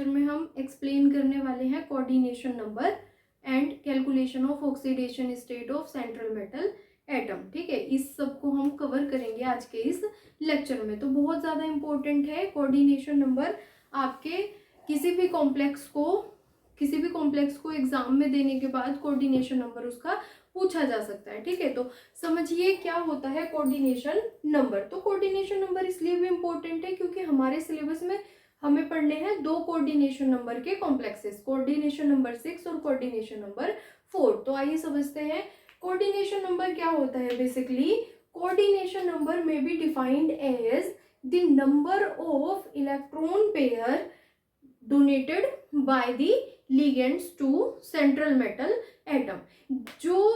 Lecture में हम explain करने वाले हैं coordination number and calculation of oxidation state of central metal atom. ठीक है, इस सब को हम कवर करेंगे आज के इस लेक्चर में। तो बहुत ज़्यादा इंपॉर्टेंट है कोऑर्डिनेशन नंबर। आपके किसी भी कॉम्प्लेक्स को एग्जाम में देने के बाद कोऑर्डिनेशन नंबर उसका पूछा जा सकता है। ठीक है, तो समझिए क्या होता है कोऑर्डिनेशन नंबर। तो कोऑर्डिनेशन नंबर इसलिए भी इंपॉर्टेंट है क्योंकि हमारे सिलेबस में हमें पढ़ने हैं दो कोऑर्डिनेशन नंबर के कॉम्प्लेक्सेस, कोऑर्डिनेशन नंबर 6 और कोऑर्डिनेशन नंबर 4। तो आइए समझते हैं कोऑर्डिनेशन नंबर क्या होता है। बेसिकली कोऑर्डिनेशन नंबर में be defined as the number of electron pair donated by the ligands to central metal atom. जो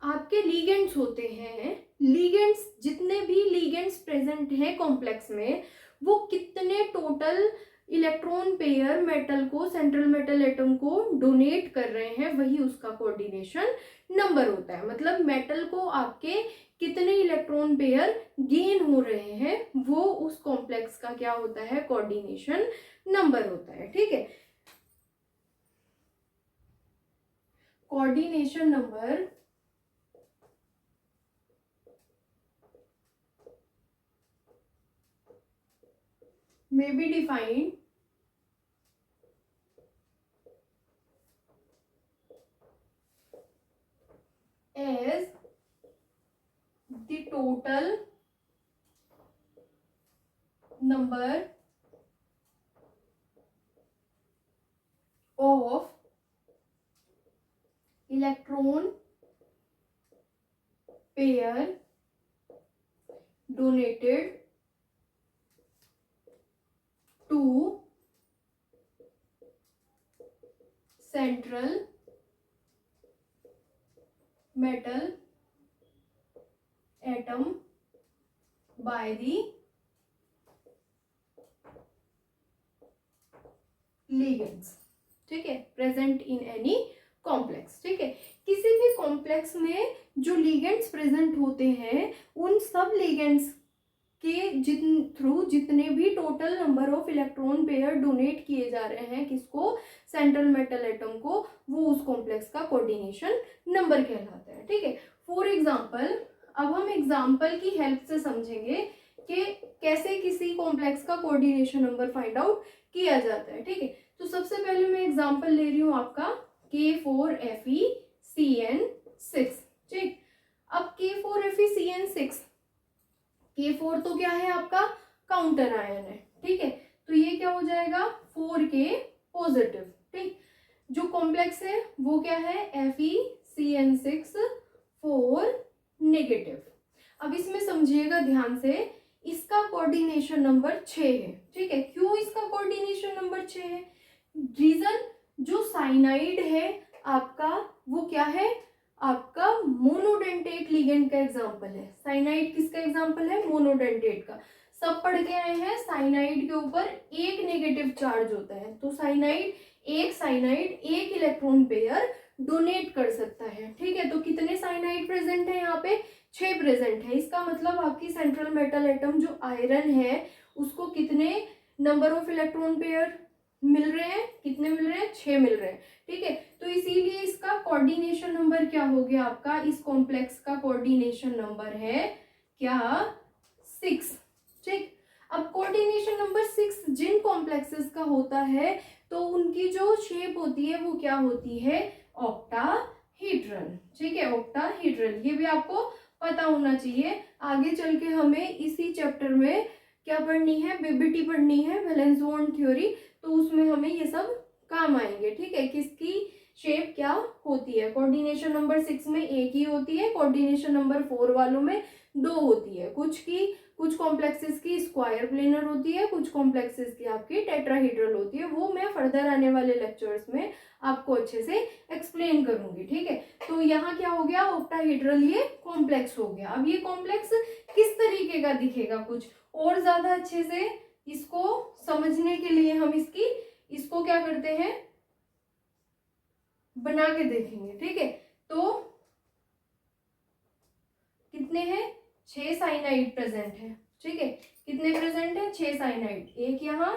आपके लिगेंड्स होते हैं, लिगेंड्स जितने भी लिगेंड्स प्रेजेंट हैं कॉम्प्लेक्स में, वो कितने टोटल इलेक्ट्रॉन पेयर मेटल को, सेंट्रल मेटल एटम को डोनेट कर रहे हैं, वही उसका कोऑर्डिनेशन नंबर होता है। मतलब मेटल को आपके कितने इलेक्ट्रॉन पेयर गेन हो रहे हैं, वो उस कॉम्प्लेक्स का क्या होता है, कोऑर्डिनेशन नंबर होता है। ठीक है, coordination number may be defined as the total number of electron pair donated to central metal atom by the ligands। ठीक है, प्रेजेंट इन एनी कॉम्प्लेक्स। ठीक है, किसी भी कॉम्प्लेक्स में जो लिगेंड्स प्रेजेंट होते हैं, उन सब लिगेंड्स के थ्रू जितने भी total number of electron pair donate किए जा रहे हैं, किसको, सेंट्रल मेटल एटम को, वो उस कॉम्प्लेक्स का कोऑर्डिनेशन नंबर कहलाता है। ठीक है, फॉर एग्जांपल, अब हम एग्जांपल की हेल्प से समझेंगे कि कैसे किसी कॉम्प्लेक्स का कोऑर्डिनेशन नंबर फाइंड आउट किया जाता है। ठीक है, तो सबसे पहले मैं एग्जांपल ले रही हूँ आपका K4FeCN6। ठीक, अब K4FeCN6, K4 तो क्या है आपका, काउंटर आयन है। ठीक है, तो ये क्या हो जाएगा, 4K पॉजिटिव। ठीक, जो कॉम्प्लेक्स है वो क्या है, FeCN6 4 नेगेटिव। अब इसमें समझिएगा ध्यान से, इसका कोऑर्डिनेशन नंबर 6 है। ठीक है, क्यों इसका कोऑर्डिनेशन नंबर 6 है, रीजन, जो साइनाइड है आपका वो क्या है, आपका मोनोडेंटेट लिगेंड का एग्जांपल है। साइनाइड किसका एग्जांपल है, मोनोडेंटेट का। सब पढ़ के आए हैं, साइनाइड के ऊपर एक नेगेटिव चार्ज होता है, तो साइनाइड एक इलेक्ट्रॉन पेयर डोनेट कर सकता है। ठीक है, तो कितने साइनाइड प्रेजेंट है यहाँ पे, 6 प्रेजेंट है। इसका मतलब आपकी सेंट्रल मेटल एटम जो आयरन है, उसको कितने नंबर ऑफ इलेक्ट्रॉन पेयर मिल रहे हैं, कितने मिल रहे हैं, 6 मिल रहे हैं। ठीक है, तो इसीलिए इसका कोऑर्डिनेशन नंबर क्या हो गया आपका, इस कॉम्प्लेक्स का कोऑर्डिनेशन नंबर है क्या, 6। ठीक, अब कोऑर्डिनेशन नंबर 6 जिन कॉम्प्लेक्सेस का होता है, तो उनकी जो शेप होती है वो क्या होती है, ऑक्टाहेड्रल। ठीक है, ऑक्टाहेड्रल, ये भी आपको पता होना चाहिए। आगे चल के हमें इसी चैप्टर में क्या पढ़नी है, बीबीटी पढ़नी है, वैलेंस बॉन्ड थ्योरी, तो उसमें हमें ये सब काम आएंगे। ठीक है, किसकी शेप क्या होती है, कोऑर्डिनेशन नंबर 6 में एक ही होती है, कोऑर्डिनेशन नंबर 4 वालों में 2 होती है। कुछ कॉम्प्लेक्सेस की स्क्वायर प्लेनर होती है, कुछ कॉम्प्लेक्सेस की आपकी टेट्राहेड्रल होती है। वो मैं फर्दर आने वाले लेक्चर्स में आपको अच्छे से एक्सप्लेन करूंगी। ठीक है, तो यहाँ क्या हो गया, ऑक्टाहेड्रल ये कॉम्प्लेक्स हो गया। अब ये कॉम्प्लेक्स किस तरीके का दिखेगा, कुछ और ज्यादा अच्छे से इसको समझने के लिए हम इसको क्या करते हैं, बना के देखेंगे। ठीक है, तो कितने हैं, 6 साइनाइड प्रेजेंट है। ठीक है, कितने प्रेजेंट है, 6 साइनाइड, एक यहाँ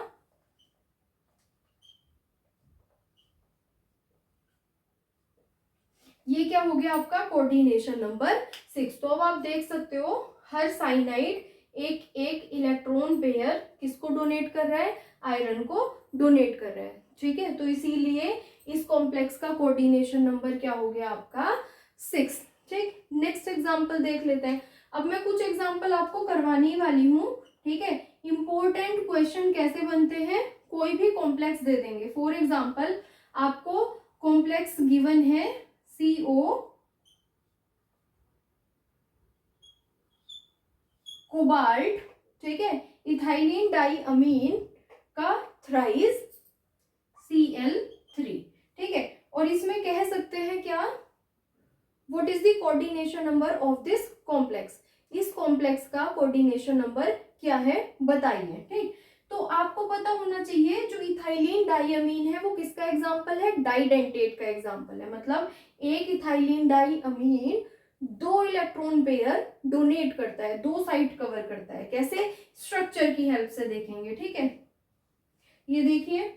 ये क्या हो गया आपका कोऑर्डिनेशन नंबर 6। तो अब आप देख सकते हो हर साइनाइड एक एक इलेक्ट्रॉन पेयर किसको डोनेट कर रहा है, आयरन को डोनेट कर रहा है, ठीक है। तो इसीलिए इस कॉम्प्लेक्स का कोऑर्डिनेशन नंबर क्या हो गया आपका 6, ठीक। नेक्स्ट एग्जांपल देख लेते हैं। अब मैं कुछ एग्जांपल आपको करवाने ही वाली हूँ, ठीक है। इंपॉर्टेंट क्वेश्चन कैसे बनते हैं, कोई भी कॉम्प्लेक्स दे देंगे। फॉर एग्जांपल आपको कॉम्प्लेक्स गिवन है CO कोबाल्ट, ठीक है, इथाइलिन डाई अमीन का थ्राइस Cl3, ठीक है। और इसमें कह सकते हैं क्या, what is the coordination number of this complex, इस कॉम्प्लेक्स का कोऑर्डिनेशन नंबर क्या है बताइए, ठीक। तो आपको पता होना चाहिए जो इथाइलिन डाइअमीन है वो किसका एग्जांपल है, डाइडेंटेट का एग्जांपल है। मतलब एक इथाइलिन डाइअमीन 2 इलेक्ट्रॉन पेयर डोनेट करता है, 2 साइड कवर करता है। कैसे, स्ट्रक्चर की हेल्प से देखेंगे, ठीक है। ये देखिए,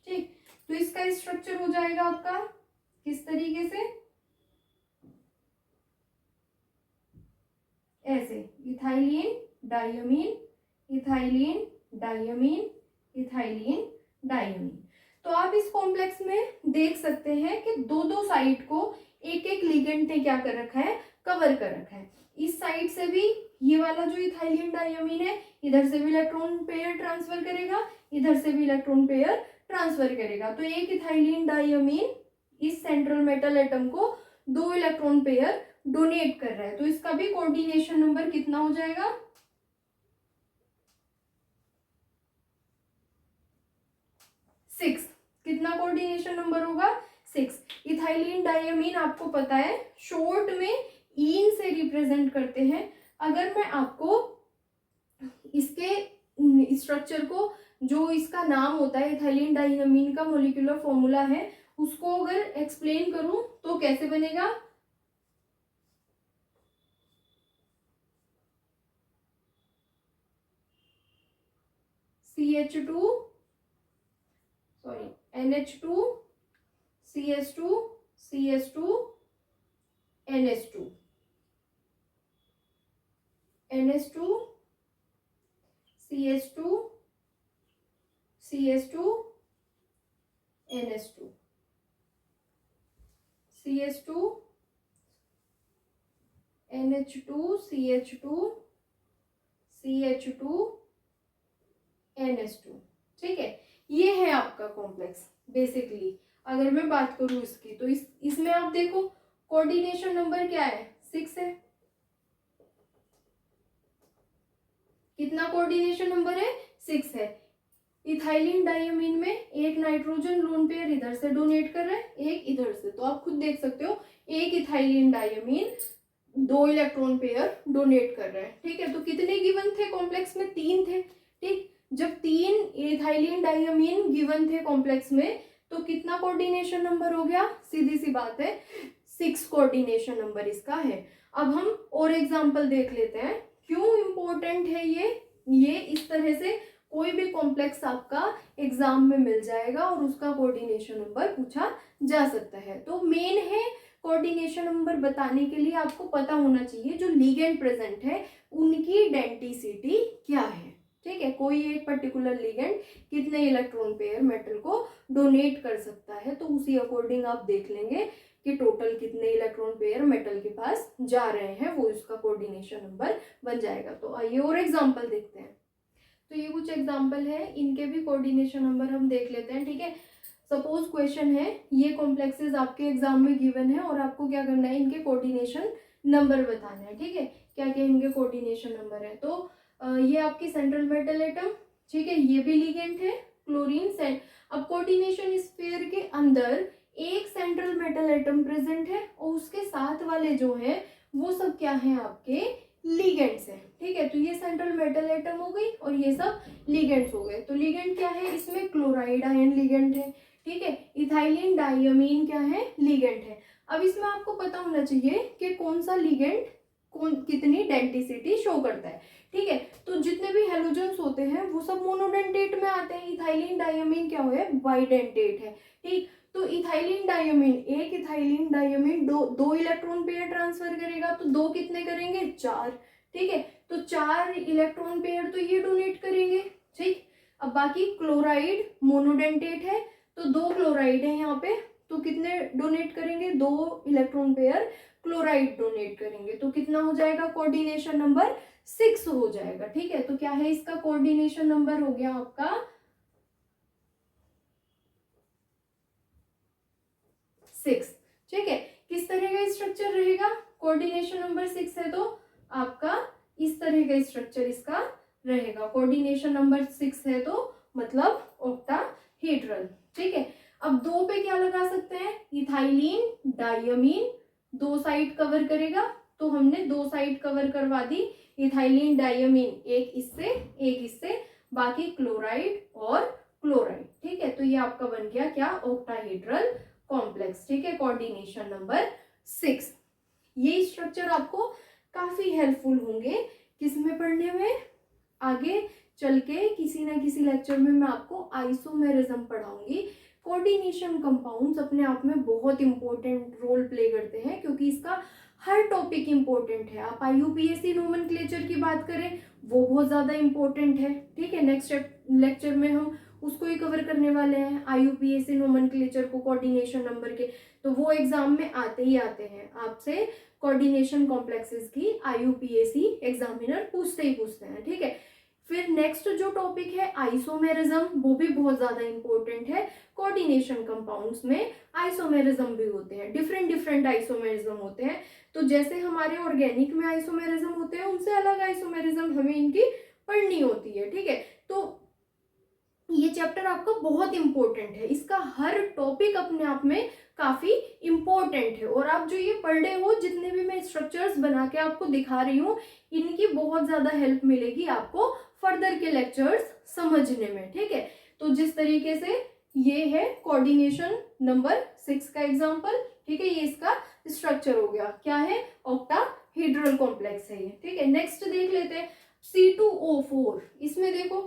ठीक। तो इसका स्ट्रक्चर हो जाएगा आपका किस तरीके से, ऐसे, इथाइलिन डाइअमीन, इथाइलिन डाइअमीन, इथाइलिन डाइअमीन। तो आप इस कॉम्प्लेक्स में देख सकते हैं कि दो दो साइड को एक एक लिगेंड ने क्या कर रखा है, कवर कर रखा है। इस साइड से भी ये वाला जो इथाइलिन डाइअमीन है इधर से भी इलेक्ट्रॉन पेयर ट्रांसफर करेगा, इधर से भी इलेक्ट्रॉन पेयर ट्रांसफर करेगा। तो एक इथाइलिन डाइअमीन इस सेंट्रल मेटल एटम को 2 इलेक्ट्रॉन पेयर डोनेट कर रहा है। तो इसका भी कोऑर्डिनेशन नंबर कितना हो जाएगा, 6। कितना कोऑर्डिनेशन नंबर होगा, 6। इथाइलिन डाइअमीन आपको पता है शॉर्ट में इन से रिप्रेजेंट करते हैं। अगर मैं आपको इसके स्ट्रक्चर को, जो इसका नाम होता है इथाइलिन डाइअमीन का मोलिकुलर फॉर्मूला है, उसको अगर एक्सप्लेन करूं तो कैसे बनेगा, CH2 sorry NH2 CH2 CH2 NH2 NH2 CH2 CH2 NH2 CH2 NH2 CH2 CH2 NH2, ठीक है। ये है आपका कॉम्प्लेक्स बेसिकली। अगर मैं बात करूं इसकी तो इसमें आप देखो कोऑर्डिनेशन नंबर क्या है, 6 है। कितना कोऑर्डिनेशन नंबर है, 6 है। इथाइलिन डाइअमीन में एक नाइट्रोजन लोन पेयर इधर से डोनेट कर रहा है, एक इधर से। तो आप खुद देख सकते हो एक इथाइलिन डाइअमीन 2 इलेक्ट्रॉन पेयर डोनेट कर रहा है, ठीक है। तो कितने गिवन थे कॉम्प्लेक्स में, 3 थे, ठीक। जब 3 इथाइलिन डाइअमीन गिवन थे कॉम्प्लेक्स में तो कितना कोऑर्डिनेशन नंबर हो गया, सीधी सी बात है 6 कोऑर्डिनेशन नंबर इसका है। अब हम और एग्जांपल देख लेते हैं क्यों इंपॉर्टेंट है ये इस तरह से कोई भी कॉम्प्लेक्स आपका एग्जाम में मिल जाएगा और उसका कोऑर्डिनेशन नंबर पूछा जा सकता है। तो मेन है कोऑर्डिनेशन नंबर बताने के लिए आपको पता होना चाहिए जो लिगेंड प्रेजेंट है उनकी डेंसिटी क्या है, ठीक है। कोई एक पर्टिकुलर लिगेंड कितने इलेक्ट्रॉन पेयर मेटल को डोनेट कर सकता है, तो उसी अकॉर्डिंग आप देख लेंगे कि टोटल कितने इलेक्ट्रॉन पेयर मेटल के पास जा रहे हैं, वो इसका कोऑर्डिनेशन नंबर बन जाएगा। तो आइए और एग्जांपल देखते हैं। तो ये कुछ एग्जांपल है, इनके भी कोऑर्डिनेशन नंबर हम देख लेते हैं, ठीक है। सपोज क्वेश्चन है, ये कॉम्प्लेक्सेस आपके एग्जाम में गिवन है और आपको क्या करना है, इनके कोऑर्डिनेशन नंबर बताना है, ठीक है। क्या क्या इनके कोऑर्डिनेशन नंबर है, तो ये आपकी सेंट्रल मेटल एटम, ठीक है, ये भी लिगेंड है क्लोरीन सेंट। अब कोऑर्डिनेशन स्फीयर के अंदर एक सेंट्रल मेटल एटम प्रेजेंट है और उसके साथ वाले जो है वो सब क्या है, आपके लिगेंड्स हैं, ठीक है। तो ये सेंट्रल मेटल एटम हो गई और ये सब लिगेंड्स हो गए। तो लिगेंड क्या है, इसमें क्लोराइड आयन लिगेंड है, ठीक है। इथाइलिन डाइअमीन क्या है, लिगेंड है। अब इसमें आपको पता होना चाहिए कि कौन सा लिगेंड कौन कितनी डेंसिटी शो करता है, ठीक है। तो जितने भी हेलोजन्स होते हैं वो सब मोनोडेंटेट में आते हैं। इथाइलिन डायमीन क्या है, बाइडेंटेट है, ठीक। तो इथाइलिन डायमीन, एक इथाइलिन डायमीन दो इलेक्ट्रॉन पेयर ट्रांसफर करेगा, तो दो कितने करेंगे, 4, ठीक है। तो 4 इलेक्ट्रॉन पेयर तो ये डोनेट करेंगे, ठीक। अब बाकी क्लोराइड मोनोडेंटेट है, तो 2 क्लोराइड है यहाँ पे, तो कितने डोनेट करेंगे, 2 इलेक्ट्रॉन पेयर क्लोराइड डोनेट करेंगे, तो कितना हो जाएगा, कोऑर्डिनेशन नंबर 6 हो जाएगा, ठीक है। तो क्या है इसका कोऑर्डिनेशन नंबर, हो गया आपका 6, ठीक है। किस तरह का स्ट्रक्चर रहेगा, कोऑर्डिनेशन नंबर 6 है तो आपका इस तरह का स्ट्रक्चर इसका रहेगा। कोऑर्डिनेशन नंबर 6 है तो मतलब ऑक्टाहेड्रल, ठीक है। अब 2 पे क्या लगा सकते हैं, इथाइलिन डायमीन 2 साइड कवर करेगा, तो हमने 2 साइड कवर करवा दी। इथाइलिन डायमीन एक इससे, बाकी क्लोराइड और क्लोराइड, ठीक है। तो ये आपका बन गया क्या, ऑक्टाहेड्रल कॉम्प्लेक्स, ठीक है, कोऑर्डिनेशन नंबर 6। ये स्ट्रक्चर आपको काफी हेल्पफुल होंगे किसमें पढ़ने में, आगे चल के किसी ना किसी लेक्चर में मैं आपको आइसोमेरिज्म पढ़ाऊंगी। कोऑर्डिनेशन कंपाउंड्स अपने आप में बहुत इंपॉर्टेंट रोल प्ले करते हैं, क्योंकि इसका हर टॉपिक इंपॉर्टेंट है। आप IUPAC नोमेनक्लेचर की बात करें, वो बहुत ज्यादा इंपॉर्टेंट है, ठीक है। नेक्स्ट लेक्चर में हम उसको ही कवर करने वाले हैं, IUPAC नोमेनक्लेचर को, कोऑर्डिनेशन नंबर के। तो वो एग्जाम में आते ही आते हैं, आपसे कोऑर्डिनेशन कॉम्प्लेक्सेस की IUPAC एग्जामिनर पूछते ही पूछते हैं, ठीक है। फिर नेक्स्ट जो टॉपिक है आइसोमेरिज्म, वो भी बहुत ज्यादा इंपॉर्टेंट है। कोऑर्डिनेशन कंपाउंड्स में आइसोमेरिज्म भी होते हैं, डिफरेंट आइसोमेरिज्म होते हैं। तो जैसे हमारे ऑर्गेनिक में आइसोमेरिज्म होते हैं, उनसे अलग आइसोमेरिज्म हमें इनकी पढ़नी होती है, ठीक है। तो ये चैप्टर आपका बहुत इंपॉर्टेंट है, इसका हर टॉपिक अपने आप में काफी इंपॉर्टेंट है। और आप जो ये पढ़ रहे हो, जितने भी मैं स्ट्रक्चर्स बना के आपको दिखा रही हूँ, इनकी बहुत ज्यादा हेल्प मिलेगी आपको फर्दर के लेक्चर्स समझने में, ठीक है। तो जिस तरीके से ये है कोऑर्डिनेशन नंबर 6 का एग्जांपल, ठीक है, ये इसका स्ट्रक्चर हो गया, क्या है, ऑक्टाहेड्रल कॉम्प्लेक्स है ये, ठीक है। नेक्स्ट देख लेते हैं C2O4, इसमें देखो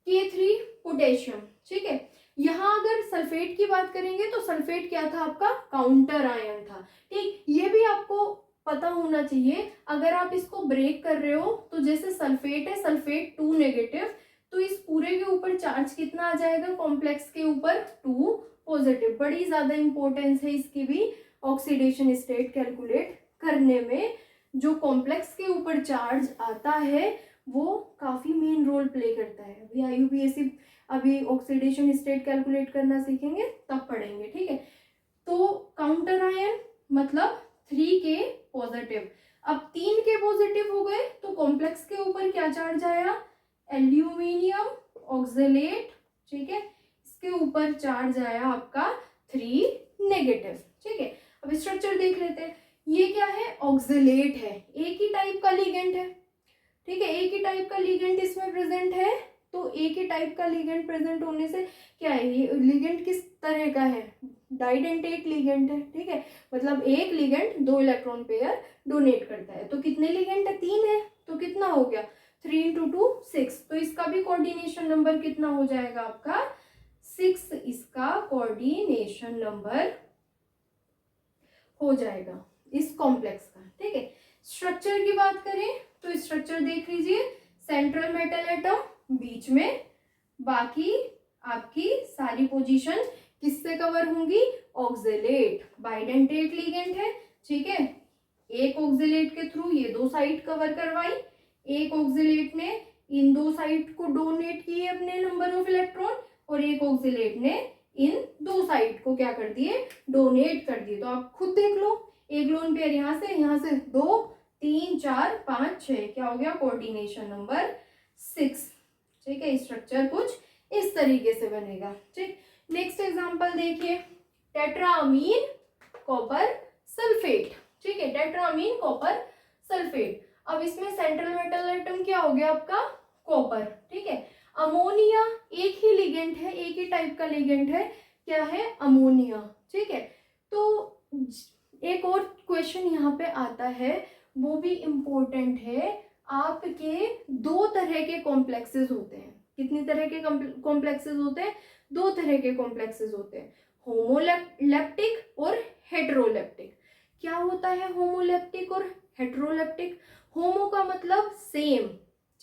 K3 पोटेशियम, ठीक है। यहाँ अगर सल्फेट की बात करेंगे तो सल्फेट क्या था, आपका काउंटर आयन था, ठीक। ये भी आपको पता होना चाहिए, अगर आप इसको ब्रेक कर रहे हो तो जैसे सल्फेट है, सल्फेट 2 नेगेटिव, तो इस पूरे के ऊपर चार्ज कितना आ जाएगा, कॉम्प्लेक्स के ऊपर 2 पॉजिटिव। बड़ी ज्यादा इंपॉर्टेंस है इसकी भी ऑक्सीडेशन स्टेट कैलकुलेट करने में। जो कॉम्प्लेक्स के ऊपर चार्ज आता है वो काफी मेन रोल प्ले करता है। अभी IUPAC अभी ऑक्सीडेशन स्टेट कैलकुलेट करना सीखेंगे तब पढ़ेंगे, ठीक है। तो काउंटर आयन मतलब 3K पॉजिटिव। अब 3K पॉजिटिव हो गए तो कॉम्प्लेक्स के ऊपर क्या चार्ज आया, एल्यूमिनियम ऑक्सलेट, ठीक है, इसके ऊपर चार्ज आया आपका 3 नेगेटिव, ठीक है। अब स्ट्रक्चर देख लेते हैं, ये क्या है, ऑक्सलेट है, एक ही टाइप का लिगेंड है, ठीक है, एक ही टाइप का लिगेंड इसमें प्रेजेंट है। तो एक ही टाइप का लिगेंड प्रेजेंट होने से क्या है, ये लिगेंड किस तरह का है, डाइडेंटेट लिगेंड है, ठीक है। मतलब एक लिगेंड 2 इलेक्ट्रॉन पेयर डोनेट करता है। तो कितने लिगेंड है, 3 है, तो कितना हो गया, 3 × 2 6। तो इसका भी कोऑर्डिनेशन नंबर कितना हो जाएगा आपका, 6 इसका कोऑर्डिनेशन नंबर हो जाएगा इस कॉम्प्लेक्स का, ठीक है। स्ट्रक्चर की बात करें तो स्ट्रक्चर देख लीजिए, सेंट्रल मेटल एटम बीच में, बाकी आपकी सारी पोजीशन किससे कवर होंगी, ऑक्सलेट, बाइडेंटेट लिगेंड है, ठीक है। एक ऑक्सलेट के थ्रू ये 2 साइड कवर करवाई, एक ऑक्सलेट ने इन 2 साइड को डोनेट किए अपने नंबर ऑफ इलेक्ट्रॉन, और एक ऑक्सलेट ने इन 2 साइड को क्या कर दिए, डोनेट कर दिए। तो आप खुद देख लो, एक लोन पेयर यहाँ से 2 3 4 5 6, क्या हो गया, कोऑर्डिनेशन नंबर 6, ठीक है। स्ट्रक्चर कुछ इस तरीके से बनेगा, ठीक। नेक्स्ट एग्जांपल देखिए, टेट्रामीन कॉपर सल्फेट, ठीक है, टेट्रामीन कॉपर सल्फेट। अब इसमें सेंट्रल मेटल एटम क्या हो गया आपका, कॉपर, ठीक है। अमोनिया, एक ही लिगेंड है, एक ही टाइप का लिगेंड है, क्या है, अमोनिया, ठीक है। तो एक और क्वेश्चन यहाँ पे आता है, वो भी इम्पोर्टेंट है। आपके दो तरह के कॉम्प्लेक्सेस होते हैं। कितनी तरह के कॉम्प्लेक्सेस होते हैं? दो तरह के कॉम्प्लेक्सेस होते हैं, होमोलेप्टिक और हेटेरोलेप्टिक। क्या होता है होमोलेप्टिक और हेटेरोलेप्टिक? होमो का मतलब सेम,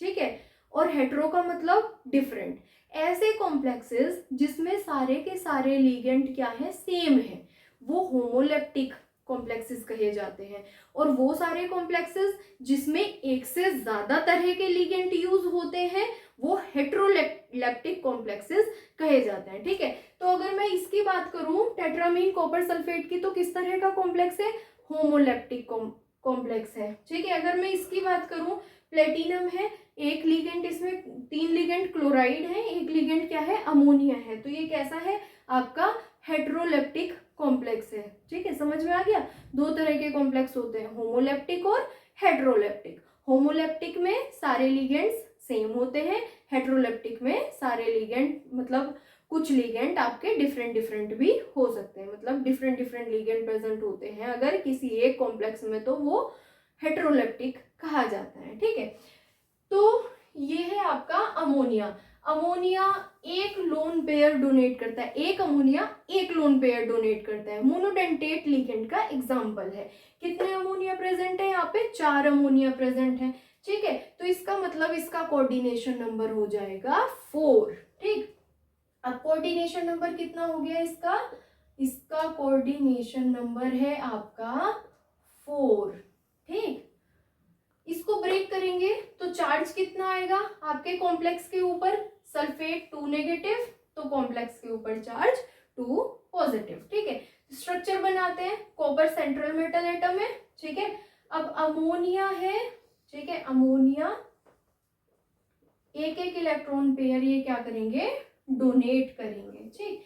ठीक है, और हेटेरो का मतलब डिफरेंट। ऐसे कॉम्प्लेक्सेस जिसमें सारे के सारे लिगेंड क्या है? सेम है, वो होमोलेप्टिक कॉम्प्लेक्सेस कहे जाते हैं। और वो सारे कॉम्प्लेक्सेस जिसमें एक से ज्यादा तरह के लिगेंड यूज होते हैं वो हेटेरोलेप्टिक कॉम्प्लेक्सेस कहे जाते हैं, ठीक है। तो अगर मैं इसकी बात करूं टेट्रामीन कॉपर सल्फेट की, तो किस तरह का कॉम्प्लेक्स है? होमोलेप्टिक कॉम्प्लेक्स है, ठीक है। अगर मैं इसकी बात करूं प्लेटिनम है, एक लिगेंड, इसमें 3 लिगेंड क्लोराइड है, एक लिगेंड क्या है? अमोनिया है, तो ये कैसा है? आपका हेटेरोलेप्टिक कॉम्प्लेक्स है, ठीक है। समझ में आ गया? दो तरह के कॉम्प्लेक्स होते हैं, होमोलेप्टिक और हेटेरोलेप्टिक। होमोलेप्टिक में सारे लिगेंड्स सेम होते हैं, हेटेरोलेप्टिक में सारे लिगेंड मतलब कुछ लिगेंड आपके डिफरेंट डिफरेंट भी हो सकते हैं, मतलब डिफरेंट डिफरेंट लिगेंड प्रेजेंट होते हैं अगर किसी एक कॉम्प्लेक्स में, तो वो हेटेरोलेप्टिक कहा जाता है, ठीक है। तो ये है आपका अमोनिया। अमोनिया एक लोन पेयर डोनेट करता है, एक अमोनिया एक लोन पेयर डोनेट करता है, मोनोडेंटेट लिगेंड का एग्जांपल है। कितने अमोनिया प्रेजेंट है? यहाँ पे 4 अमोनिया प्रेजेंट है, ठीक है। तो इसका मतलब इसका कोऑर्डिनेशन नंबर हो जाएगा 4, ठीक। अब कोऑर्डिनेशन नंबर कितना हो गया इसका? इसका कोऑर्डिनेशन नंबर है आपका 4, ठीक। इसको ब्रेक करेंगे तो चार्ज कितना आएगा आपके कॉम्प्लेक्स के ऊपर? सल्फेट 2 नेगेटिव, तो कॉम्प्लेक्स के ऊपर चार्ज 2 पॉजिटिव, ठीक है। स्ट्रक्चर बनाते हैं, कॉपर सेंट्रल मेटल एटम है, ठीक है। अब अमोनिया है, ठीक है, अमोनिया एक एक इलेक्ट्रॉन पेयर ये क्या करेंगे? डोनेट करेंगे, ठीक।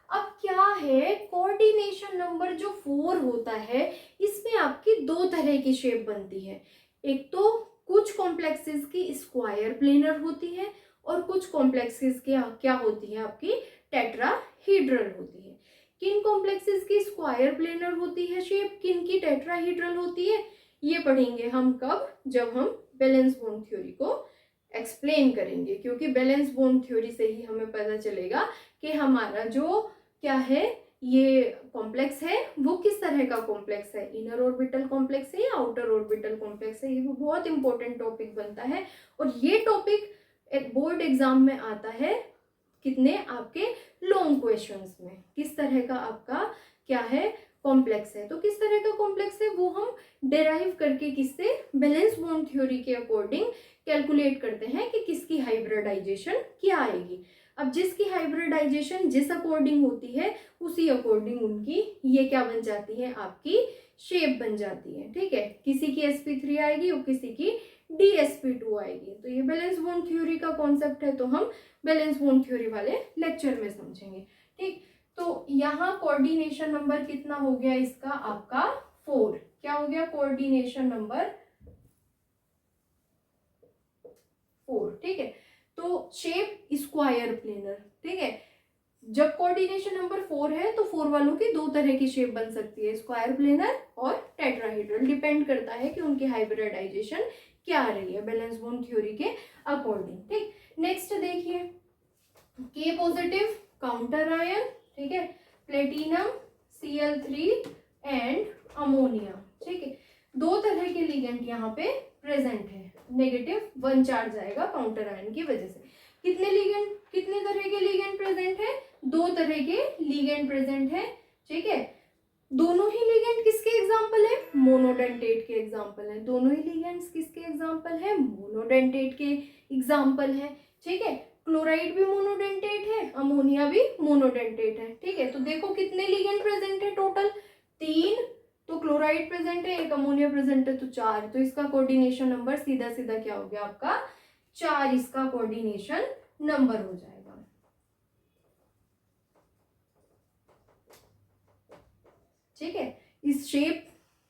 अब क्या है, कोऑर्डिनेशन नंबर जो 4 होता है इसमें आपकी दो तरह की शेप बनती है। एक तो कुछ कॉम्प्लेक्सेस की स्क्वायर प्लेनर होती है और कुछ कॉम्प्लेक्सेस की क्या होती है? आपकी टेट्राहीड्रल होती है। किन कॉम्प्लेक्सेस की स्क्वायर प्लेनर होती है शेप, किन की टेट्राहीड्रल होती है? ये पढ़ेंगे हम कब? जब हम वैलेंस बॉन्ड थ्योरी को एक्सप्लेन करेंगे, क्योंकि बैलेंस बॉन्ड थ्योरी से ही हमें पता चलेगा कि हमारा जो क्या है ये कॉम्प्लेक्स है वो किस तरह का कॉम्प्लेक्स है, इनर ऑर्बिटल कॉम्प्लेक्स है या आउटर ऑर्बिटल कॉम्प्लेक्स है। ये बहुत इंपॉर्टेंट टॉपिक बनता है और ये टॉपिक बोर्ड एग्जाम में आता है कितने आपके लॉन्ग क्वेश्चंस में, किस तरह का आपका क्या है कॉम्प्लेक्स है। तो किस तरह का कॉम्प्लेक्स है वो हम डेराइव करके किससे? बैलेंस बॉन्ड थ्योरी के अकॉर्डिंग कैलकुलेट करते हैं कि किसकी हाइब्रिडाइजेशन क्या आएगी। अब जिसकी हाइब्रिडाइजेशन जिस अकॉर्डिंग होती है उसी अकॉर्डिंग उनकी ये क्या बन जाती है? आपकी शेप बन जाती है, ठीक है। किसी की sp3 आएगी और किसी की dsp2 आएगी। तो ये बैलेंस बॉन्ड थ्योरी का कॉन्सेप्ट है, तो हम बैलेंस बॉन्ड थ्योरी वाले लेक्चर में समझेंगे, ठीक। तो यहाँ कोऑर्डिनेशन नंबर कितना हो गया इसका? आपका 4। क्या हो गया? कोऑर्डिनेशन नंबर 4, ठीक है। तो शेप स्क्वायर प्लेनर, ठीक है। जब कोऑर्डिनेशन नंबर 4 है तो 4 वालों की दो तरह की शेप बन सकती है, स्क्वायर प्लेनर और टेट्राहीड्रल, डिपेंड करता है कि उनकी हाइब्रिडाइजेशन क्या आ रही है बैलेंस बॉन्ड थ्योरी के अकॉर्डिंग, ठीक। नेक्स्ट देखिए, के पॉजिटिव काउंटर आयन, ठीक है, प्लेटिनम Cl3 एंड अमोनिया, ठीक है। दो तरह के लिगेंड यहाँ पे प्रेजेंट है, नेगेटिव 1 चार्ज आएगा काउंटर आयन की वजह से। कितने लिगेंड, कितने तरह के लिगेंड प्रेजेंट है? दो तरह के लिगेंड प्रेजेंट है, ठीक है। दोनों ही लिगेंड किसके एग्जाम्पल है? मोनोडेंटेट के एग्जाम्पल है। दोनों ही लिगेंड्स किसके एग्जाम्पल है? मोनोडेंटेट के एग्जाम्पल है, ठीक है। क्लोराइड भी मोनोडेंटेट है, अमोनिया भी मोनोडेंटेट है, ठीक है। तो देखो कितने लिगेंड प्रेजेंट है टोटल? 3। तो क्लोराइड प्रेजेंट है, एक अमोनिया प्रेजेंट है, तो 4। तो इसका कोऑर्डिनेशन नंबर सीधा सीधा क्या हो गया आपका? 4 इसका कोऑर्डिनेशन नंबर हो जाएगा, ठीक है। इस शेप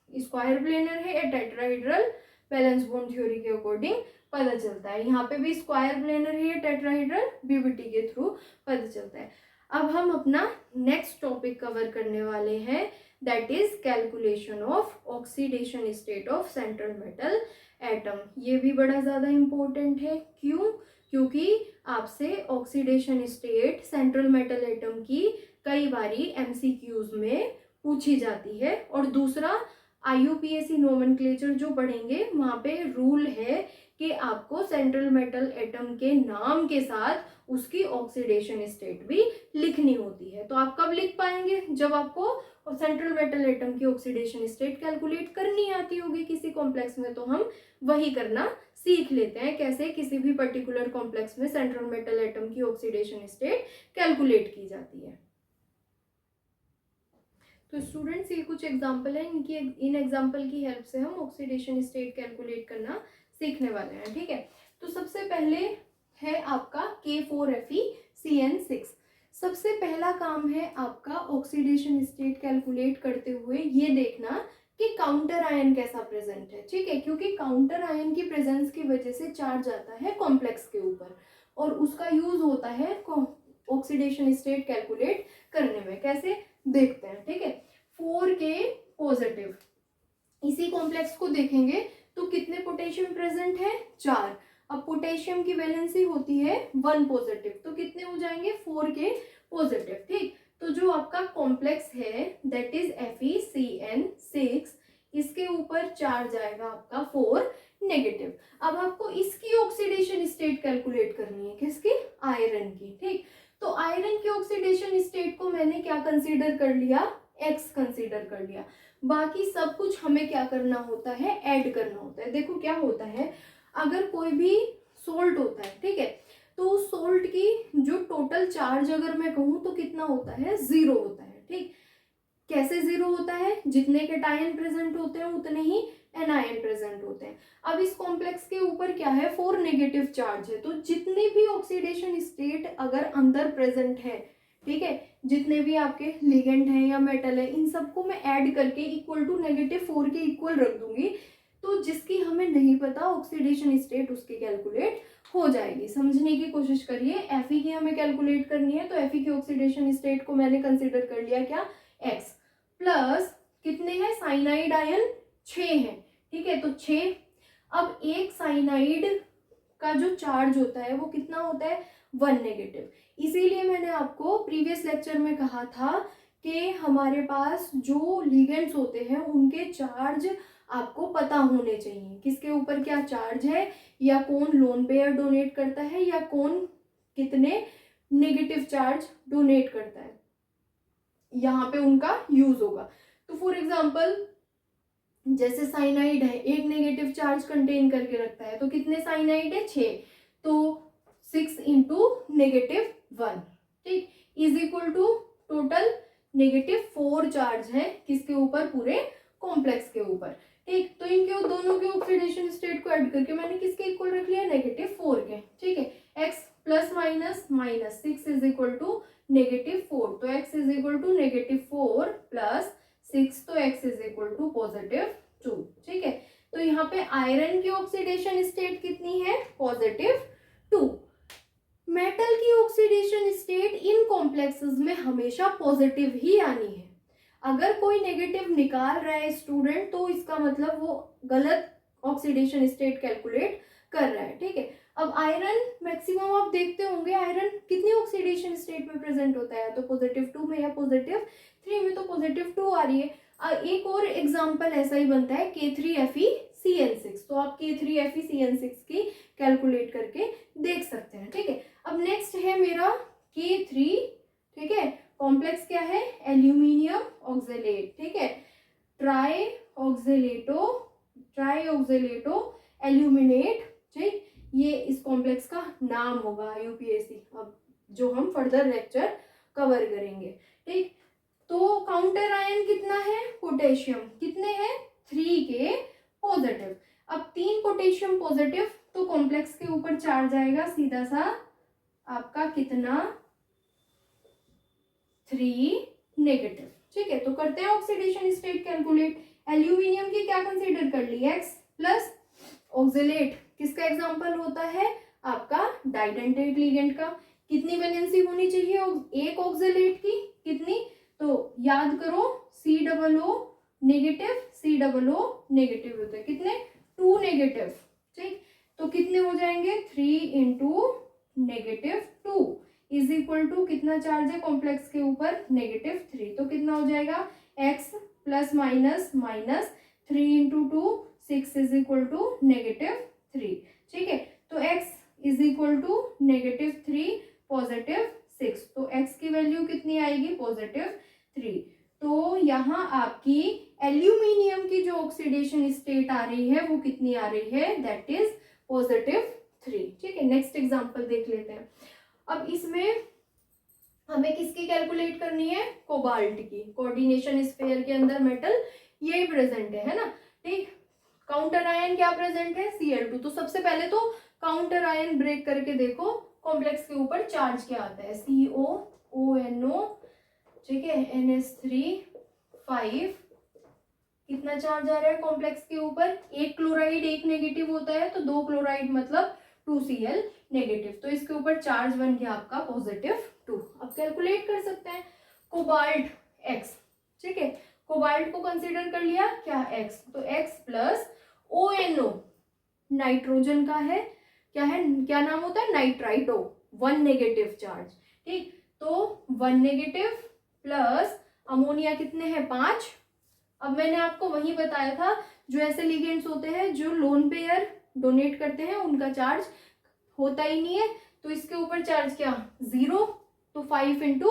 स्क्वायर प्लेनर है या टेट्राहीड्रल, बैलेंस बॉन्ड थ्योरी के अकॉर्डिंग पता चलता है। यहाँ पे भी स्क्वायर प्लेनर है या टेट्राहीड्रल, बीबीटी के थ्रू पता चलता है। अब हम अपना नेक्स्ट टॉपिक कवर करने वाले हैं that is calculation of oxidation state of central metal atom. ये भी बड़ा ज़्यादा इम्पोर्टेंट है। क्यों? क्योंकि आपसे oxidation state central metal atom की कई बारी MCQs में पूछी जाती है। और दूसरा, IUPAC नोमेनक्लेचर जो पढ़ेंगे वहाँ पे रूल है कि आपको सेंट्रल मेटल एटम के नाम के साथ उसकी ऑक्सीडेशन स्टेट भी लिखनी होती है। तो आप कब लिख पाएंगे? जब आपको सेंट्रल मेटल एटम की ऑक्सीडेशन स्टेट कैलकुलेट करनी आती होगी किसी कॉम्प्लेक्स में। तो हम वही करना सीख लेते हैं, कैसे किसी भी पर्टिकुलर कॉम्प्लेक्स में सेंट्रल मेटल एटम की ऑक्सीडेशन स्टेट कैलकुलेट की जाती है। तो स्टूडेंट्स, ये कुछ एग्जाम्पल है, इन एग्जाम्पल की हेल्प से हम ऑक्सीडेशन स्टेट कैलकुलेट करना सीखने वाले हैं। ठीक है, तो सबसे पहले है आपका K4FeCN6। सबसे पहला काम है आपका ऑक्सीडेशन स्टेट कैलकुलेट करते हुए ये देखना कि काउंटर आयन कैसा प्रेजेंट है। ठीक है, क्योंकि काउंटर आयन की प्रेजेंस की वजह से चार्ज आता है कॉम्प्लेक्स के ऊपर और उसका यूज होता है ऑक्सीडेशन स्टेट कैलकुलेट करने में। कैसे देखते हैं? ठीक है, 4K पॉजिटिव, इसी कॉम्प्लेक्स को देखेंगे तो कितने पोटेशियम प्रेजेंट है? 4। अब पोटेशियम की वैलेंसी होती है 1 पॉजिटिव, तो कितने हो जाएंगे? 4K positive. ठीक, तो जो आपका कॉम्प्लेक्स है दैट इज FeCN6, इसके ऊपर चार्ज आएगा आपका 4 नेगेटिव। अब आपको इसकी ऑक्सीडेशन स्टेट कैलकुलेट करनी है, किसकी? आयरन की। ठीक, तो आयरन की ऑक्सीडेशन स्टेट को मैंने क्या कंसीडर कर लिया? X कंसीडर कर लिया। बाकी सब कुछ हमें क्या करना होता है? ऐड करना होता है। देखो क्या होता है, अगर कोई भी सोल्ट होता है, ठीक है, तो सोल्ट की जो टोटल चार्ज अगर मैं कहूँ तो कितना होता है? 0 होता है। ठीक, कैसे 0 होता है? जितने कैटायन प्रेजेंट होते हैं उतने ही एनायन प्रेजेंट होते हैं। अब इस कॉम्प्लेक्स के ऊपर क्या है? 4 नेगेटिव चार्ज है, तो जितनी भी ऑक्सीडेशन स्टेट अगर अंदर प्रेजेंट है, ठीक है, जितने भी आपके लिगेंड हैं या मेटल है, इन सबको मैं ऐड करके इक्वल टू -4 के इक्वल रख दूंगी। तो जिसकी हमें नहीं पता ऑक्सीडेशन स्टेट, उसकी कैलकुलेट हो जाएगी। समझने की कोशिश करिए। Fe की हमें कैलकुलेट करनी है, तो Fe की ऑक्सीडेशन स्टेट को मैंने कंसीडर कर लिया क्या? X प्लस कितने हैं साइनाइड आयन? 6 हैं। ठीक है, तो 6। अब एक साइनाइड का जो चार्ज होता है वो कितना होता है? 1 नेगेटिव। इसीलिए मैंने आपको प्रीवियस लेक्चर में कहा था कि हमारे पास जो लिगेंड्स होते हैं उनके चार्ज आपको पता होने चाहिए, किसके ऊपर क्या चार्ज है, या कौन लोन पेयर डोनेट करता है, या कौन कितने नेगेटिव चार्ज डोनेट करता है, यहाँ पे उनका यूज होगा। तो फॉर एग्जांपल जैसे साइनाइड है, एक नेगेटिव चार्ज कंटेन करके रखता है, तो कितने साइनाइड है? 6, तो 6 इंटू -1, ठीक, is equal to total -4 charge है किसके ऊपर? पूरे कॉम्प्लेक्स के ऊपर। ठीक, तो इनके दोनों के ऑक्सीडेशन स्टेट को ऐड करके मैंने किसके इक्वल रख लिया? -4 के। ठीक है, x plus minus -6 is equal to -4, तो x is equal to -4 plus 6, तो x इज इक्वल टू +2। ठीक है, तो यहाँ पे आयरन की ऑक्सीडेशन स्टेट कितनी है? +2। मेटल की ऑक्सीडेशन स्टेट इन कॉम्प्लेक्सेस में हमेशा पॉजिटिव ही आनी है। अगर कोई नेगेटिव निकाल रहा है स्टूडेंट, तो इसका मतलब वो गलत ऑक्सीडेशन स्टेट कैलकुलेट कर रहा है। ठीक है, अब आयरन मैक्सिमम आप देखते होंगे, आयरन कितनी ऑक्सीडेशन स्टेट में प्रेजेंट होता है? तो +2 में या +3 में, तो +2 आ रही है। एक और एग्जांपल ऐसा ही बनता है K3FeCN6, तो आप K3FeCN6 की कैलकुलेट करके देख सकते हैं। ठीक है, अब नेक्स्ट है मेरा K3, ठीक है, कॉम्प्लेक्स क्या है? Aluminium oxalate. ठीक है, ट्राई ऑक्सलेटो एल्यूमिनेट। ठीक, ये इस कॉम्प्लेक्स का नाम होगा IUPAC, अब जो हम फर्दर लेक्चर कवर करेंगे। ठीक, तो काउंटर आयन कितना है? पोटेशियम कितने हैं? 3K positive. अब 3 पोटेशियम पॉजिटिव, तो कॉम्प्लेक्स के ऊपर चार्ज आएगा सीधा सा आपका कितना? 3 नेगेटिव। ठीक है, तो करते हैं ऑक्सीडेशन स्टेट कैलकुलेट। एल्यूमिनियम की क्या कंसीडर कर ली? X प्लस ऑक्सलेट, किसका एग्जांपल होता है? आपका डाइडेंटेट लिगेंड का। कितनी वैलेंसी होनी चाहिए एक ऑक्सलेट की? कितनी? तो याद करो COO नेगेटिव, COO नेगेटिव होते हैं कितने, 2 नेगेटिव, ठीक। तो कितने हो जाएंगे 3 इंटू -2 इज इक्वल टू कितना चार्ज है कॉम्प्लेक्स के ऊपर -3, तो कितना हो जाएगा x plus minus minus 3 into 2 6 is equal to -3, ठीक है। तो x is equal to -3 positive 6, तो x की वैल्यू कितनी आएगी +3। तो यहाँ आपकी एल्यूमिनियम की जो ऑक्सीडेशन स्टेट आ रही है वो कितनी आ रही है, दैट इज +3, ठीक है। नेक्स्ट एग्जांपल देख लेते हैं। अब इसमें हमें किसकी कैलकुलेट करनी है, कोबाल्ट की। कोऑर्डिनेशन स्फीयर के अंदर मेटल ये प्रेजेंट है ना, ठीक। काउंटर आयन क्या प्रेजेंट है, Cl2। तो सबसे पहले तो काउंटर आयन ब्रेक करके देखो कॉम्प्लेक्स के ऊपर चार्ज क्या आता है, COONO, ठीक है, NH3 5, कितना चार्ज आ रहा है कॉम्प्लेक्स के ऊपर, एक क्लोराइड एक नेगेटिव होता है, तो 2 क्लोराइड मतलब 2Cl नेगेटिव, तो इसके ऊपर चार्ज बन गया आपका +2। अब कैलकुलेट कर सकते हैं कोबाल्ट X, ठीक है। कोबाल्ट को कंसीडर कर लिया क्या X, तो X प्लस ONO नाइट्रोजन का है, क्या नाम होता है, नाइट्राइटो, 1 नेगेटिव चार्ज, ठीक। तो 1 नेगेटिव प्लस अमोनिया कितने हैं 5। अब मैंने आपको वही बताया था जो ऐसे लिगेंड्स होते हैं जो लोन पेयर डोनेट करते हैं उनका चार्ज होता ही नहीं है, तो इसके ऊपर चार्ज क्या 0, तो 5 इंटू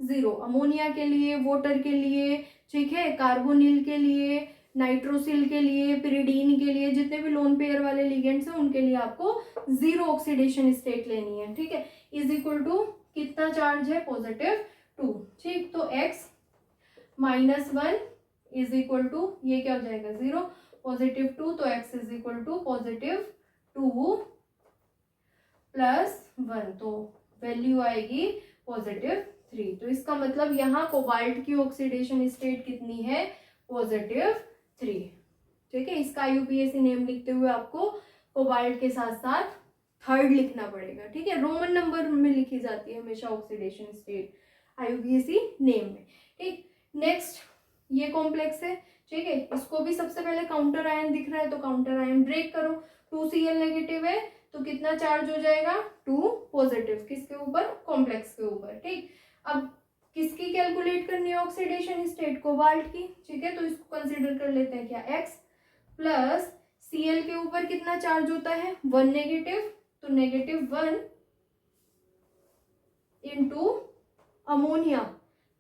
0 अमोनिया के लिए, वाटर के लिए, ठीक है, कार्बोनिल के लिए, नाइट्रोसिल के लिए, पिरिडीन के लिए, जितने भी लोन पेयर वाले लिगेंड्स हैं उनके लिए आपको 0 ऑक्सीडेशन स्टेट लेनी है, ठीक है। इज इक्वल टू कितना चार्ज है +2, ठीक। तो x -1 इज इक्वल टू ये क्या हो जाएगा 0, +2, तो x इज इक्वल टू +2 +1, तो वैल्यू आएगी +3। तो इसका मतलब यहाँ कोबाल्ट की ऑक्सीडेशन स्टेट कितनी है +3, ठीक है। इसका IUPAC नेम लिखते हुए आपको कोबाल्ट के साथ साथ 3rd लिखना पड़ेगा, ठीक है। रोमन नंबर में लिखी जाती है हमेशा ऑक्सीडेशन स्टेट IUPAC नेम में, ठीक। नेक्स्ट ये कॉम्प्लेक्स है, ठीक है, इसको भी सबसे पहले काउंटर आयन दिख रहा है, तो काउंटर आयन ब्रेक करो, 2Cl नेगेटिव है, तो कितना चार्ज हो जाएगा 2 पॉजिटिव, किसके ऊपर, कॉम्प्लेक्स के ऊपर, ठीक। अब किसकी कैलकुलेट करनी है ऑक्सीडेशन स्टेट, कोबाल्ट की, ठीक है। तो इसको कंसीडर कर लेते हैं क्या x प्लस Cl के ऊपर कितना चार्ज होता है 1 नेगेटिव, तो -1 into ammonia,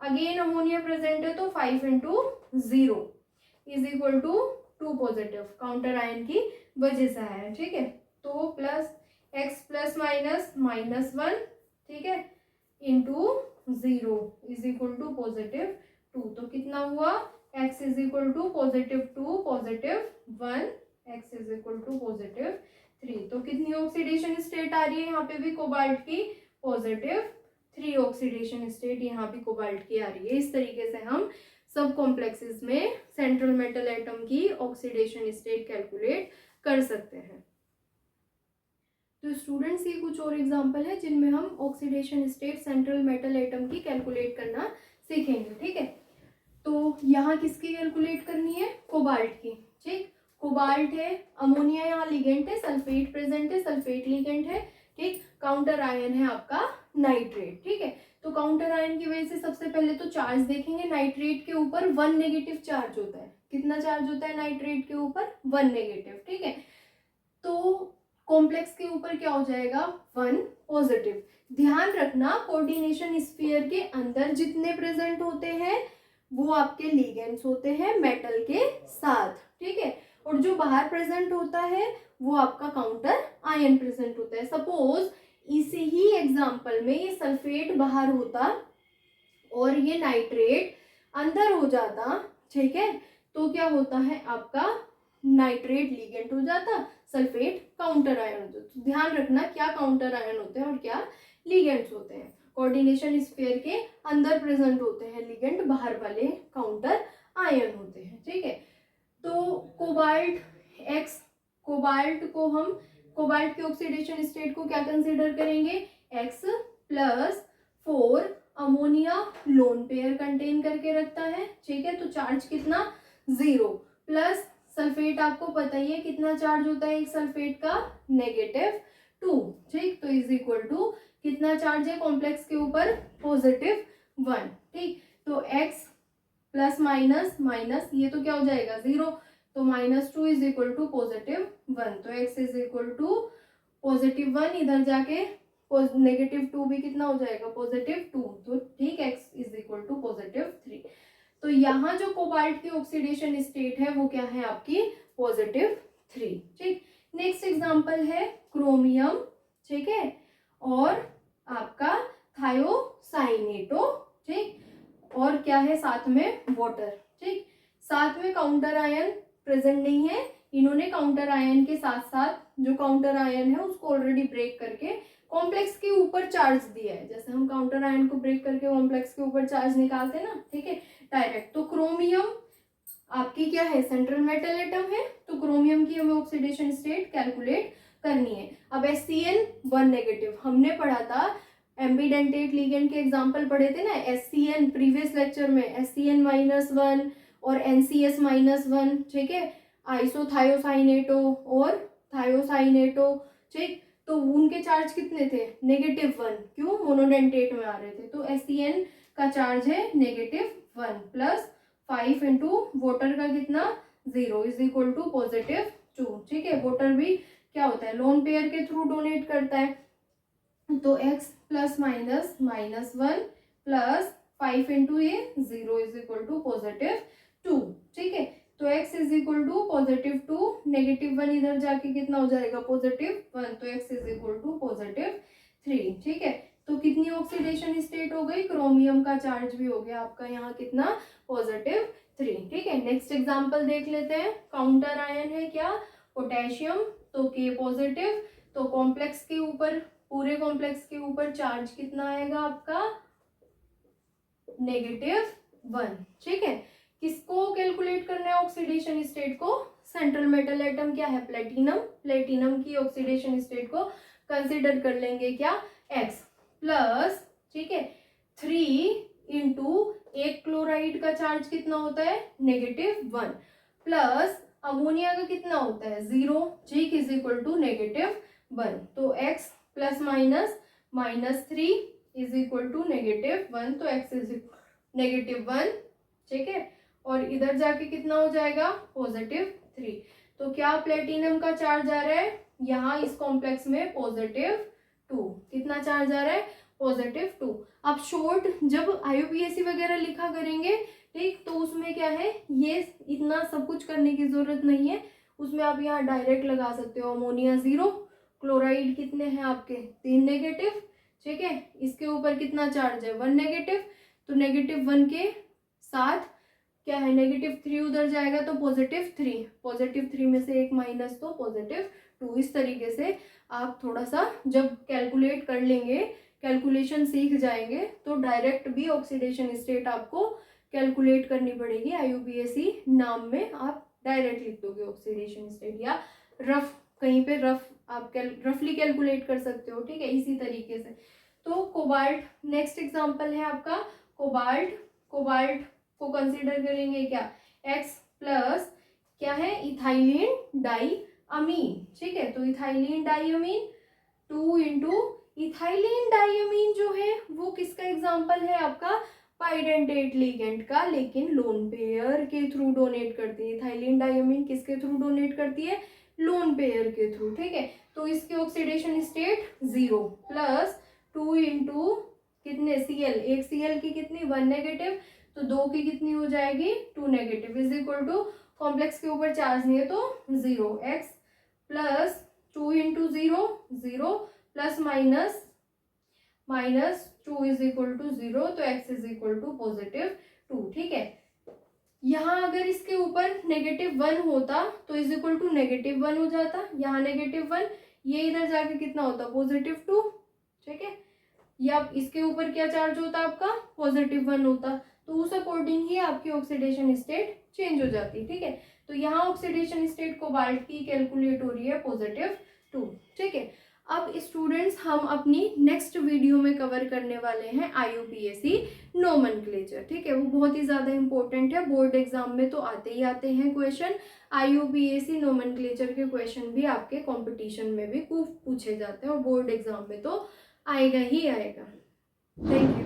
again ammonia present है, तो 5 into 0 is equal to 2 positive, counter ion की वजह से आया है, ठीक है। तो प्लस x प्लस माइनस -1, ठीक है, इंटू 0 इज इक्वल टू +2, तो कितना हुआ x is equal to +2 +1, x is equal to +3, तो कितनी ऑक्सीडेशन स्टेट आ रही है यहाँ पे भी कोबाल्ट की +3 ऑक्सीडेशन स्टेट यहाँ भी कोबाल्ट की आ रही है। इस तरीके से हम सब कॉम्प्लेक्सेस में सेंट्रल मेटल एटम की ऑक्सीडेशन स्टेट कैलकुलेट कर सकते हैं। तो स्टूडेंट्स ये कुछ और एग्जांपल है जिनमें हम oxidation state central metal atom की कैलकुलेट करना सीखेंगे, ठीक है। तो यहाँ किसकी कैलकुलेट करनी है, कोबाल्ट की, ठीक। कोबाल्ट है, अमोनिया यहाँ लिगेंड है, सल्फेट प्रेजेंट है, सल्फेट लिगेंड है, ठीक। काउंटर आयन है आपका नाइट्रेट, ठीक है। तो काउंटर आयन की वजह से सबसे पहले तो चार्ज देखेंगे, नाइट्रेट के ऊपर 1 नेगेटिव चार्ज होता है, कितना चार्ज होता है नाइट्रेट के ऊपर 1 नेगेटिव, ठीक है। तो कॉम्प्लेक्स के ऊपर क्या हो जाएगा 1 पॉजिटिव। ध्यान रखना कोऑर्डिनेशन स्फीयर के अंदर जितने प्रेजेंट होते हैं वो आपके लिगेंड्स होते हैं मेटल के साथ, ठीक है, और जो बाहर प्रेजेंट होता है वो आपका काउंटर आयन प्रेजेंट होता है। सपोज इसी ही एग्जांपल में ये सल्फेट बाहर होता और ये नाइट्रेट अंदर हो जाता, ठीक है, तो क्या होता है आपका नाइट्रेट लिगेंड हो जाता, सल्फेट काउंटर आयन हो जाता। तो ध्यान रखना क्या काउंटर आयन होते हैं और क्या लिगेंड्स होते हैं। कोऑर्डिनेशन स्फीयर के अंदर प्रेजेंट होते हैं लिगेंड, बाहर वाले काउंटर आयन होते हैं, ठीक है। तो कोबाल्ट x, कोबाल्ट के ऑक्सीडेशन स्टेट को क्या कंसीडर करेंगे x +4 ammonia lone pair contain करके रखता है, ठीक है, तो चार्ज कितना 0, प्लस सल्फेट आपको पता ही है कितना चार्ज होता है एक सल्फेट का, -2, ठीक, तो इज इक्वल टू कितना चार्ज है कॉम्प्लेक्स के ऊपर, +1, ठीक, तो x प्लस माइनस माइनस ये तो क्या हो जाएगा 0, तो -2 इज इक्वल टू +1, तो x इज इक्वल टू +1, इधर जाके -2 भी कितना हो जाएगा +2, तो ठीक, x इज इक्वल टू +3। तो यहाँ जो कोबाल्ट की ऑक्सीडेशन स्टेट है वो क्या है आपकी +3, ठीक। नेक्स्ट एग्जांपल है क्रोमियम, ठीक है, और आपका थायोसाइनेटो, ठीक, और क्या है साथ में वाटर, ठीक, साथ में काउंटर आयन प्रेजेंट नहीं है, इन्होंने काउंटर आयन के साथ साथ जो काउंटर आयन है उसको ऑलरेडी ब्रेक करके कॉम्प्लेक्स के ऊपर चार्ज दिया है, जैसे हम काउंटर आयन को ब्रेक करके कॉम्प्लेक्स के ऊपर चार्ज निकालते हैं ना, ठीक है, डायरेक्ट। तो क्रोमियम आपकी क्या है सेंट्रल मेटल एटम है, तो क्रोमियम की हमें ऑक्सीडेशन स्टेट कैलकुलेट करनी है। अब SCN1 हमने पढ़ा था, एम्बीडेंटेट लिगेंड के एग्जांपल पढ़े थे ना, SCN प्रीवियस लेक्चर में, SCN-1 और NCS-1, ठीक है, आइसोथायोसाइनेटो और थायोसाइनेटो, ठीक, तो उनके चार्ज कितने थे -1, क्यों, मोनोडेंटेट में आ रहे थे, तो SCN का चार्ज है -1 प्लस 5 इंटू वाटर का कितना 0 इज इक्वल टू +2, ठीक है, वाटर भी क्या होता है लोन पेयर के थ्रू डोनेट करता है, तो x plus minus -1 plus 5 into ये 0 इज इक्वल टू +2, ठीक है, तो x इज इक्वल टू +2, -1 इधर जाके कितना हो जाएगा +1, तो x इज इक्वल टू +3, ठीक है, तो कितनी ऑक्सीडेशन स्टेट हो गई, क्रोमियम का चार्ज भी हो गया आपका यहाँ कितना +3, ठीक है। नेक्स्ट एग्जांपल देख लेते हैं, काउंटर आयन है क्या पोटेशियम, तो K पॉजिटिव, तो कॉम्प्लेक्स के ऊपर, पूरे कॉम्प्लेक्स के ऊपर चार्ज कितना आएगा आपका -1, ठीक है। किसको कैलकुलेट करना है ऑक्सीडेशन स्टेट को, सेंट्रल मेटल एटम क्या है प्लेटिनम, प्लेटिनम की ऑक्सीडेशन स्टेट को कंसिडर कर लेंगे क्या x प्लस, ठीक है, 3 इंटू एक क्लोराइड का चार्ज कितना होता है -1 प्लस अमोनिया का कितना होता है 0, ठीक, इज इक्वल टू -1, तो x plus minus -3 is equal to -1, तो x इज -1, ठीक है, और इधर जाके कितना हो जाएगा +3, तो क्या प्लेटिनम का चार्ज आ रहा है यहाँ इस कॉम्प्लेक्स में +2, कितना चार्ज आ रहा है +2। आप शॉर्ट जब IUPAC वगैरह लिखा करेंगे, ठीक, तो उसमें क्या है ये इतना सब कुछ करने की जरूरत नहीं है, उसमें आप यहाँ डायरेक्ट लगा सकते हो, अमोनिया 0, क्लोराइड कितने हैं आपके 3 नेगेटिव, ठीक है, इसके ऊपर कितना चार्ज है 1 नेगेटिव, तो -1 के साथ क्या है -3 उधर जाएगा तो +3 में से एक माइनस तो +2, इस तरीके से आप थोड़ा सा जब कैलकुलेट कर लेंगे, कैलकुलेशन सीख जाएंगे, तो डायरेक्ट भी ऑक्सीडेशन स्टेट आपको कैलकुलेट करनी पड़ेगी, IUPAC नाम में आप डायरेक्ट लिख दोगे ऑक्सीडेशन स्टेट, या रफ कहीं पे आप रफली कैलकुलेट कर सकते हो, ठीक है, इसी तरीके से। तो कोबाल्ट नेक्स्ट एग्जांपल है आपका कोबाल्ट को कंसीडर करेंगे क्या x प्लस क्या है इथाइलिन डाईअमीन, ठीक है, तो इथाइलिन डाईअमीन 2 इंटू इथाइलिन डाईअमीन जो है वो किसका एग्जांपल है आपका पाइडेंटेट लिगेंड का, लेकिन लोन पेयर के थ्रू डोनेट करती है, इथाइलिन डाईअमीन किसके थ्रू डोनेट करती है लोन पेयर के थ्रू, ठीक है, तो इसकी ऑक्सीडेशन स्टेट 0 प्लस 2 इंटू कितने Cl, एक Cl की कितनी 1 नेगेटिव, तो 2 की कितनी हो जाएगी 2 negative, is equal to complex के ऊपर चार्ज नहीं है तो 0, x plus 2 into 0 plus minus 2 is equal to 0, तो x इज इक्वल टू +2, ठीक है। यहाँ अगर इसके ऊपर -1 होता तो इज इक्वल टू -1 हो जाता, यहाँ -1, ये इधर जाके कितना होता +2, ठीक है, या इसके ऊपर क्या चार्ज होता आपका +1 होता, तो उस अकॉर्डिंग ही आपकी ऑक्सीडेशन स्टेट चेंज हो जाती, ठीक है। तो यहाँ ऑक्सीडेशन स्टेट कोबाल्ट की कैलकुलेट हो रही है +2, ठीक है। अब स्टूडेंट्स हम अपनी नेक्स्ट वीडियो में कवर करने वाले हैं IUPAC नोमेनक्लेचर, ठीक है। वो बहुत ही ज़्यादा इंपॉर्टेंट है, बोर्ड एग्जाम में तो आते ही आते हैं क्वेश्चन। IUPAC नोमेनक्लेचर के क्वेश्चन भी आपके कंपटीशन में भी खूब पूछे जाते हैं और बोर्ड एग्जाम में तो आएगा ही आएगा। Thank you.